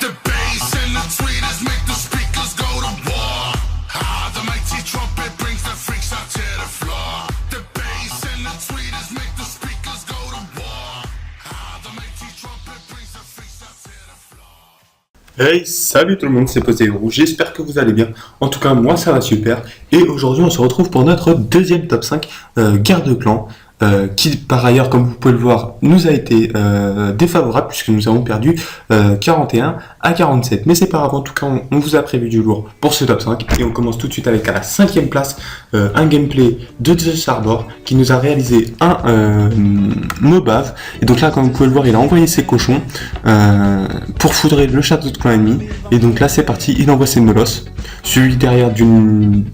The bass and the tweeters make the speakers go to war. Ah, the mighty trumpet brings the freaks out to the floor. The bass and the tweeters make the speakers go to war. Ah, the mighty trumpet brings the freaks out to the floor. Hey, salut tout le monde, c'est Posé Rouge, j'espère que vous allez bien. En tout cas, moi ça va super. Et aujourd'hui, on se retrouve pour notre deuxième top 5 guerre de clans. Qui par ailleurs, comme vous pouvez le voir, nous a été défavorable puisque nous avons perdu 41 à 47. Mais c'est pas grave, en tout cas on vous a prévu du lourd pour ce top 5 et on commence tout de suite avec à la 5e place un gameplay de The Sardor qui nous a réalisé un Mobave. Et donc là, comme vous pouvez le voir, il a envoyé ses cochons pour foudrer le château de clan ennemi. Et donc là c'est parti, il envoie ses molosses, suivi derrière d'une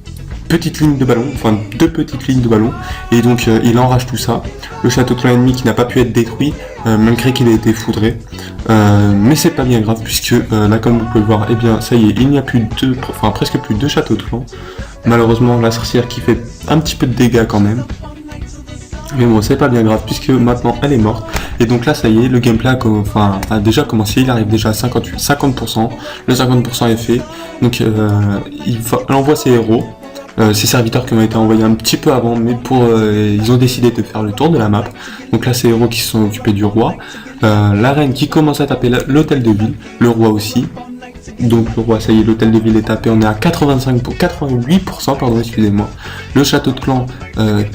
petite ligne de ballon, enfin deux petites lignes de ballon, et donc il enrage tout ça. Le château de clan ennemi qui n'a pas pu être détruit malgré qu'il ait été foudré, mais c'est pas bien grave puisque là comme vous pouvez le voir, et bien ça y est, il n'y a plus de, enfin presque plus de château de clan. Malheureusement la sorcière qui fait un petit peu de dégâts quand même, mais bon c'est pas bien grave puisque maintenant elle est morte. Et donc là ça y est, le gameplay a déjà commencé, il arrive déjà à 50%, le 50% est fait, donc il envoie ses héros. Ces serviteurs qui ont été envoyés un petit peu avant, mais ils ont décidé de faire le tour de la map. Donc là, c'est les héros qui se sont occupés du roi. La reine qui commence à taper l'hôtel de ville, le roi aussi. Donc le roi, ça y est, l'hôtel de ville est tapé, on est à 88%, pardon, excusez-moi. Le château de clan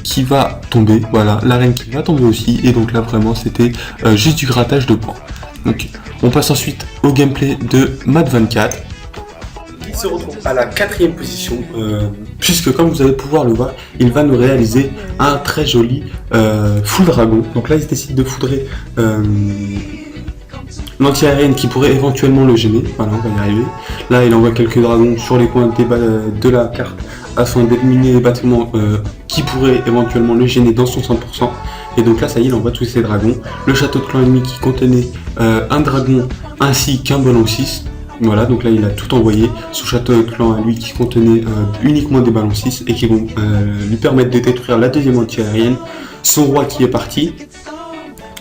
qui va tomber, voilà, la reine qui va tomber aussi. Et donc là, vraiment, c'était juste du grattage de points. Donc on passe ensuite au gameplay de Mat24. Il se retrouve à la 4e position, puisque comme vous allez pouvoir le voir, il va nous réaliser un très joli full dragon. Donc là il se décide de foudrer l'anti-aérienne qui pourrait éventuellement le gêner. Voilà, on va y arriver. Là il envoie quelques dragons sur les points de la carte afin d'éliminer les bâtiments qui pourraient éventuellement le gêner dans son 100%. Et donc là ça y est, il envoie tous ces dragons. Le château de clan ennemi qui contenait un dragon ainsi qu'un ballon 6. Voilà, donc là il a tout envoyé, son château de clan à lui qui contenait uniquement des ballons 6 et qui vont lui permettre de détruire la deuxième anti-aérienne. Son roi qui est parti,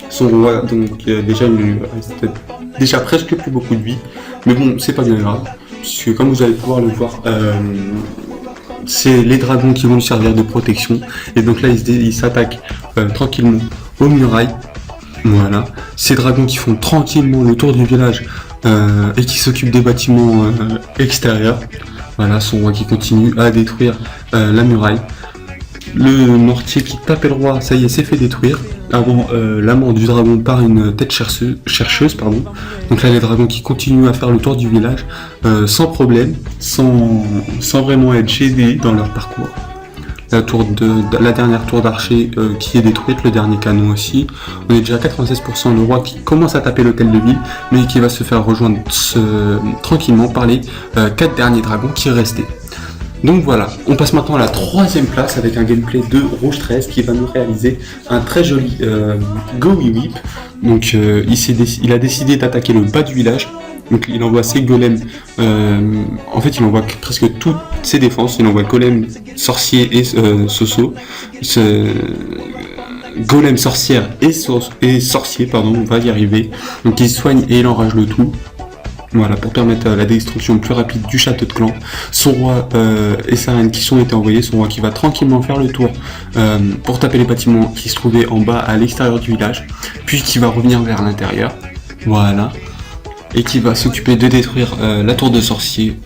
son roi donc déjà il lui reste déjà presque plus beaucoup de vie, mais bon c'est pas bien grave, puisque comme vous allez pouvoir le voir, c'est les dragons qui vont lui servir de protection. Et donc là il s'attaque tranquillement aux murailles. Voilà, ces dragons qui font tranquillement le tour du village et qui s'occupe des bâtiments extérieurs. Voilà, son roi qui continue à détruire la muraille. Le mortier qui tapait le roi, ça y est, s'est fait détruire avant la mort du dragon par une tête chercheuse, pardon. Donc là les dragons qui continuent à faire le tour du village sans problème, sans vraiment être gênés dans leur parcours. La dernière tour d'archer qui est détruite, le dernier canon aussi. On est déjà à 96%, le roi qui commence à taper l'hôtel de ville, mais qui va se faire rejoindre tranquillement par les 4 derniers dragons qui restaient. Donc voilà, on passe maintenant à la 3e place avec un gameplay de Rouge 13 qui va nous réaliser un très joli Go Whip. Donc il a décidé d'attaquer le bas du village. Donc il envoie ses golems, en fait il envoie presque toutes ses défenses, il envoie golem, sorcier et soso, golem, sorcière et sorcier, pardon, on va y arriver. Donc il soigne et il enrage le tout, voilà, pour permettre la destruction plus rapide du château de clan. Son roi et sa reine qui sont été envoyés, son roi qui va tranquillement faire le tour pour taper les bâtiments qui se trouvaient en bas à l'extérieur du village, puis qui va revenir vers l'intérieur, voilà. Et qui va s'occuper de détruire la tour de sorcier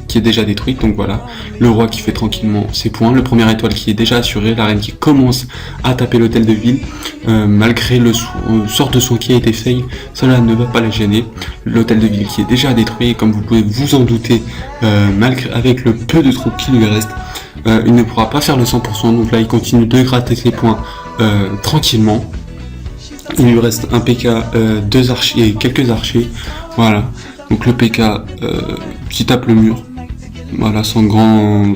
qui est déjà détruite. Donc voilà, le roi qui fait tranquillement ses points, le premier étoile qui est déjà assuré, la reine qui commence à taper l'hôtel de ville, malgré le sort de soin qui a été fait, cela ne va pas la gêner. L'hôtel de ville qui est déjà détruit, et comme vous pouvez vous en douter, malgré avec le peu de troupes qui lui reste, il ne pourra pas faire le 100%, donc là il continue de gratter ses points tranquillement. Il lui reste un PK, 2 archers et quelques archers. Voilà. Donc le PK qui tape le mur. Voilà, sans grande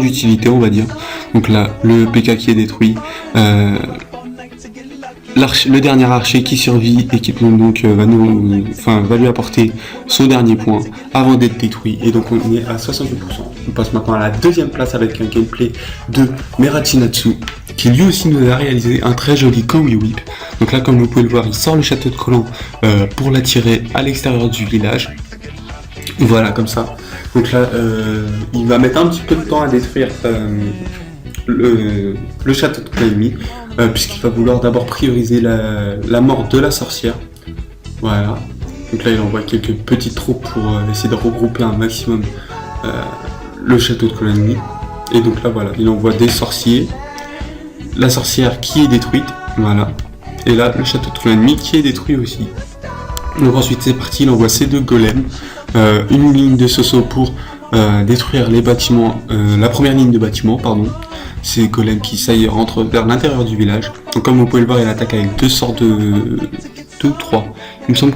utilité, on va dire. Donc là, le PK qui est détruit. le dernier archer qui survit et qui donc va lui apporter son dernier point avant d'être détruit. Et donc on est à 68%. On passe maintenant à la deuxième place avec un gameplay de Merachinatsu, qui lui aussi nous a réalisé un très joli Kowi Whip. Donc là, comme vous pouvez le voir, il sort le château de Collant pour l'attirer à l'extérieur du village. Voilà, comme ça. Donc là, il va mettre un petit peu de temps à détruire le château de Kaimi, puisqu'il va vouloir d'abord prioriser la mort de la sorcière. Voilà. Donc là, il envoie quelques petites troupes pour essayer de regrouper un maximum le château de Kaimi. Et donc là, voilà, il envoie des sorciers. La sorcière qui est détruite, voilà. Et là, le château de Kaimi qui est détruit aussi. Donc ensuite, c'est parti, il envoie ses deux golems. Une ligne de Soso pour détruire les bâtiments, la première ligne de bâtiments, pardon. C'est Golem qui, ça y est, rentre vers l'intérieur du village. Donc comme vous pouvez le voir, il attaque avec deux sorts de... trois. Il me semble...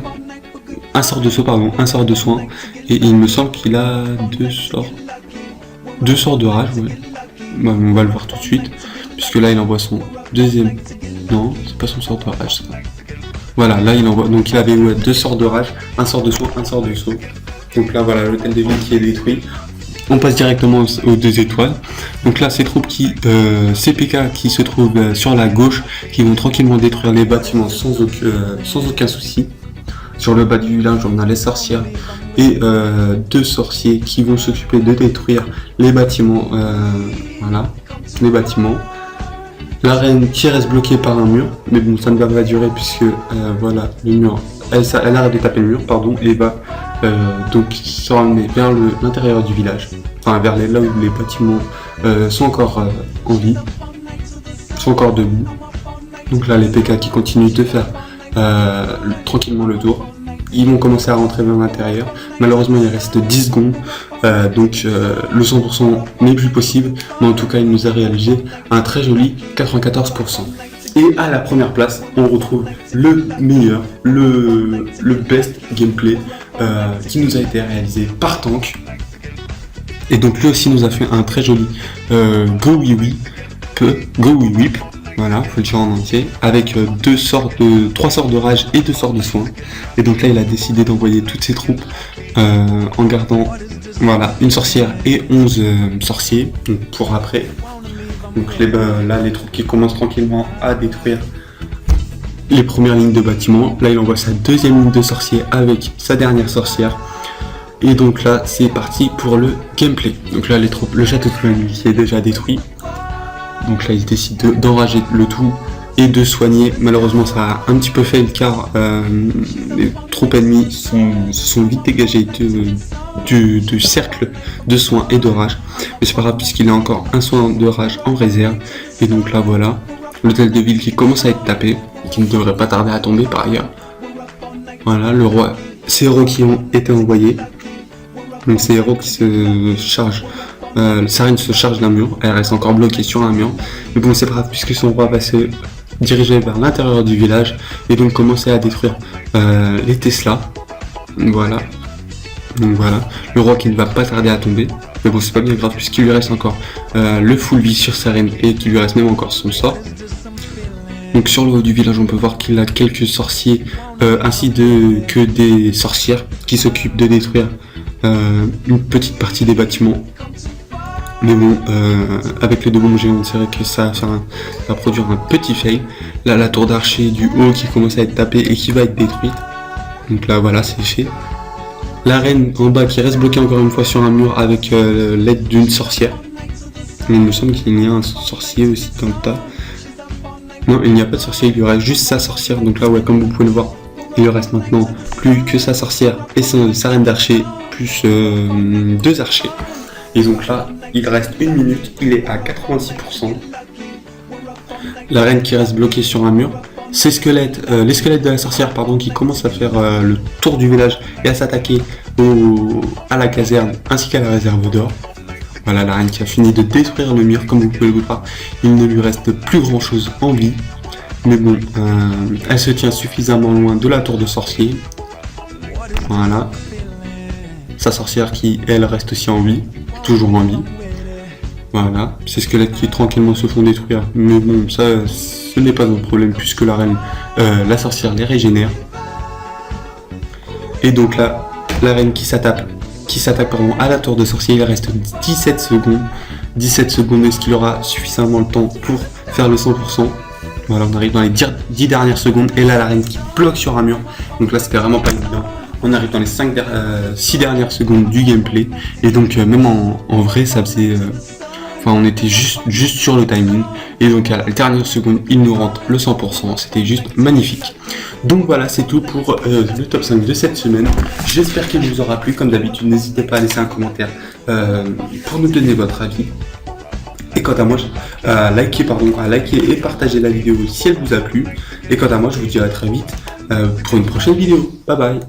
Un sort de saut, pardon, un sort de soin. Et il me semble qu'il a deux sorts de rage, ouais. Bah, on va le voir tout de suite. Puisque là, il envoie son deuxième... Non, c'est pas son sort de rage, ça. Voilà, là, il envoie... Donc il avait deux sorts de rage, un sort de soin, un sort de saut. Donc là, voilà, l'hôtel de ville qui est détruit. On passe directement aux 2 étoiles. Donc là, ces troupes ces PK qui se trouvent sur la gauche, qui vont tranquillement détruire les bâtiments sans aucun souci. Sur le bas du village, on a les sorcières et 2 sorciers qui vont s'occuper de détruire les bâtiments. Voilà, les bâtiments. La reine qui reste bloquée par un mur, mais bon, ça ne va pas durer puisque voilà, le mur, elle arrête de taper le mur, pardon, et va donc se ramener vers l'intérieur du village, enfin vers là où les bâtiments sont encore en vie, sont encore debout. Donc là, les PK qui continuent de faire tranquillement le tour. Ils vont commencer à rentrer vers l'intérieur. Malheureusement, il reste 10 secondes, donc le 100% n'est plus possible, mais en tout cas, il nous a réalisé un très joli 94%. Et à la première place, on retrouve le meilleur, le best gameplay qui nous a été réalisé par Tank. Et donc lui aussi nous a fait un très joli Go Whip, voilà, faut le dire en entier, avec 3 sorts de rage et 2 sorts de soin. Et donc là il a décidé d'envoyer toutes ses troupes en gardant voilà, une sorcière et 11 sorciers donc pour après. Donc là les troupes qui commencent tranquillement à détruire les premières lignes de bâtiments. Là il envoie sa deuxième ligne de sorciers avec sa dernière sorcière. Et donc là c'est parti pour le gameplay. Donc là les troupes, le château de Kaimi qui est déjà détruit. Donc là il décide d'enrager le tout et de soigner. Malheureusement ça a un petit peu fail car les troupes ennemies sont vite dégagées du cercle de soins et de rage. Mais c'est pas grave puisqu'il a encore un soin de rage en réserve. Et donc là voilà, l'hôtel de ville qui commence à être tapé, qui ne devrait pas tarder à tomber par ailleurs. Voilà, le roi, ces héros qui ont été envoyés. Donc ces héros qui se chargent, Sarine se charge d'un mur, elle reste encore bloquée sur un mur. Mais bon c'est pas grave puisque son roi va se diriger vers l'intérieur du village et donc commencer à détruire les Tesla. Voilà. Donc voilà, le roi qui ne va pas tarder à tomber. Mais bon c'est pas bien grave puisqu'il lui reste encore le full vie sur Sarine et qu'il lui reste même encore son sort. Donc sur le haut du village on peut voir qu'il a quelques sorciers ainsi que des sorcières qui s'occupent de détruire une petite partie des bâtiments. Mais bon, avec les deux bombes géantes, c'est vrai que ça va produire un petit fail. Là, la tour d'archer du haut qui commence à être tapée et qui va être détruite. Donc là, voilà, c'est fait. La reine en bas qui reste bloquée encore une fois sur un mur avec l'aide d'une sorcière. Mais il me semble qu'il y a un sorcier aussi dans le tas. Non, il n'y a pas de sorcier, il lui reste juste sa sorcière. Donc là, ouais, comme vous pouvez le voir, il lui reste maintenant plus que sa sorcière et sa reine d'archer, plus 2 archers. Et donc là, il reste 1 minute, il est à 86%. La reine qui reste bloquée sur un mur. Les squelettes de la sorcière, pardon, qui commencent à faire le tour du village et à s'attaquer à la caserne ainsi qu'à la réserve d'or. Voilà, la reine qui a fini de détruire le mur, comme vous pouvez le voir. Il ne lui reste plus grand chose en vie. Mais bon, elle se tient suffisamment loin de la tour de sorcier. Voilà. Sa sorcière qui, elle, reste aussi en vie. Toujours en vie. Voilà, ces squelettes qui tranquillement se font détruire. Mais bon, ça, ce n'est pas un problème puisque la reine, la sorcière les régénère. Et donc là, la reine qui s'attaque à la tour de sorcier, il reste 17 secondes. 17 secondes, est-ce qu'il aura suffisamment le temps pour faire le 100%? Voilà, on arrive dans les 10 dernières secondes, et là la reine qui bloque sur un mur. Donc là c'était vraiment pas évident. On arrive dans les 6 dernières secondes du gameplay, et donc même en vrai ça faisait... on était juste sur le timing, et donc à la dernière seconde il nous rentre le 100%, c'était juste magnifique. Donc voilà, c'est tout pour le top 5 de cette semaine. J'espère qu'il vous aura plu. Comme d'habitude, n'hésitez pas à laisser un commentaire pour nous donner votre avis. Et quant à moi, à liker et partager la vidéo si elle vous a plu. Et quant à moi, je vous dis à très vite pour une prochaine vidéo. Bye bye.